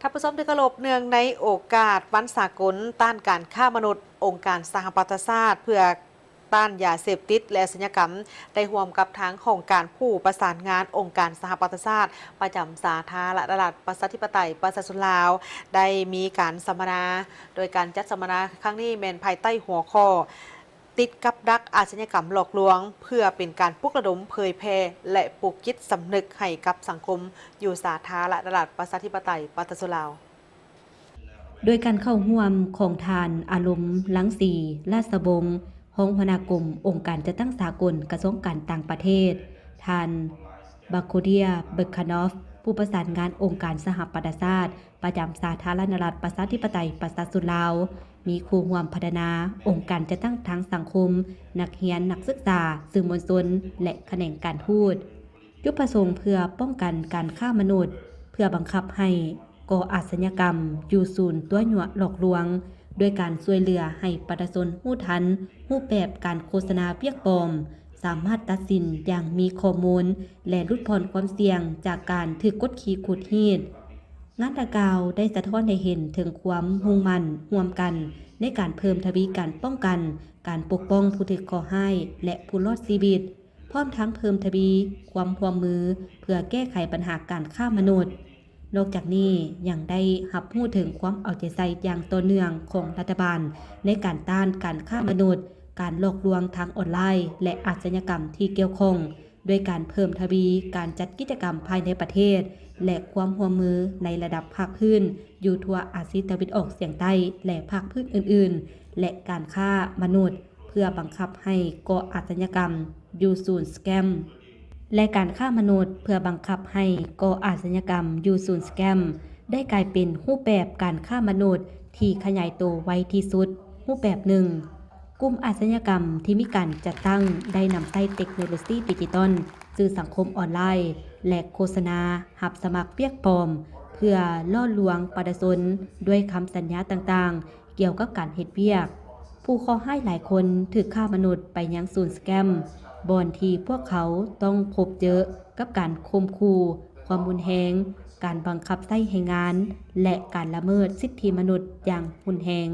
ท่านผู้ชมที่เคารพเนื่องในโอกาสวันสากลต้านการฆ่ามนุษย์องค์การสหประชาชาติเพื่อต้านยาเสพติดและอาชญากรรมได้ร่วมกับทางของการผู้ประสานงานองค์การสหประชาชาติประจำสาธารณรัฐประชาธิปไตยประชาชนลาวได้มีการสัมมนาโดยการจัดสัมมนาครั้งนี้แมนภายใต้หัวข้อติดกับดักอาชญากรรมหลอกลวงเพื่อเป็นการปลุกระดมเผยแพร่และปลุกจิตสำนึกให้กับสังคมอยู่สาธารณรัฐประชาธิปไตยประชาชนลาวโดยการเข้าร่วมของทานอารมณ์ลังสีราชบงศ์ห้องพนากรมองค์การจัดตั้งสากลกระทรวงการต่างประเทศทานบาโคเดียเบคานอฟผู้ประสานงานองค์การสหประชาชาติประจำสาธารณรัฐประชาธิปไตยประชาชนลาวมีครูร่วมพัฒนาองค์การจัดตั้งทางสังคมนักเรียนนักศึกษาสื่อมวลชนและแขนงการทูตจุดประสงค์เพื่อป้องกันการฆ่ามนุษย์เพื่อบังคับให้ก่ออาชญากรรมอยู่ศูนย์ตัวหยั่วหลอกลวงด้วยการช่วยเหลือให้ประชาชนรู้ทันรู้แบบการโฆษณาเปียกปลอมสามารถตัดสินอย่างมีข้อมูลและลดผ่อนความเสี่ยงจากการถูกกดขี่ขูดรีดงานดังกล่าวได้สะท้อนให้เห็นถึงความมุ่งมั่นร่วมกันในการเพิ่มทวีการป้องกันการปกป้องผู้ถูกก่อร้ายและผู้รอดชีวิตพร้อมทั้งเพิ่มทวีความร่วมมือเพื่อแก้ไขปัญหาการฆ่ามนุษย์นอกจากนี้ยังได้รับรู้ถึงความเอาใจใส่อย่างต่อเนื่องของรัฐบาลในการต้านการฆ่ามนุษย์การหลอกลวงทางออนไลน์และอาชญากรรมที่เกี่ยวข้องด้วยการเพิ่มทวีการจัดกิจกรรมภายในประเทศและความร่วมมือในระดับภาคพื้นอยู่ทั่วอาเซียนตะวันออกเฉียงใต้และภาคพื้นอื่นๆและการฆ่ามนุษย์เพื่อบังคับให้ก่ออาชญากรรมยูซูนสแกมและการฆ่ามนุษย์เพื่อบังคับให้ก่ออาชญากรรมยูซูนสแกมได้กลายเป็นรูปแบบการฆ่ามนุษย์ที่ขยายตัวไวที่สุดรูปแบบหนึ่งกลุ่มอาชญากรรมที่มีการจัดตั้งได้นำใช้เทคโนโลยีดิจิตอลสื่อสังคมออนไลน์และโฆษณาหับสมัครเปียกปลอมเพื่อล่อลวงประชาชนด้วยคำสัญญาต่างๆเกี่ยวกับการเฮ็ดเวียกผู้ขอให้หลายคนถูกฆ่ามนุษย์ไปยังศูนย์สแกมบอนที่พวกเขาต้องพบเจอกับการข่มขู่ความรุนแรงการบังคับใช้ให้งานและการละเมิดสิทธิมนุษย์อย่างรุนแรง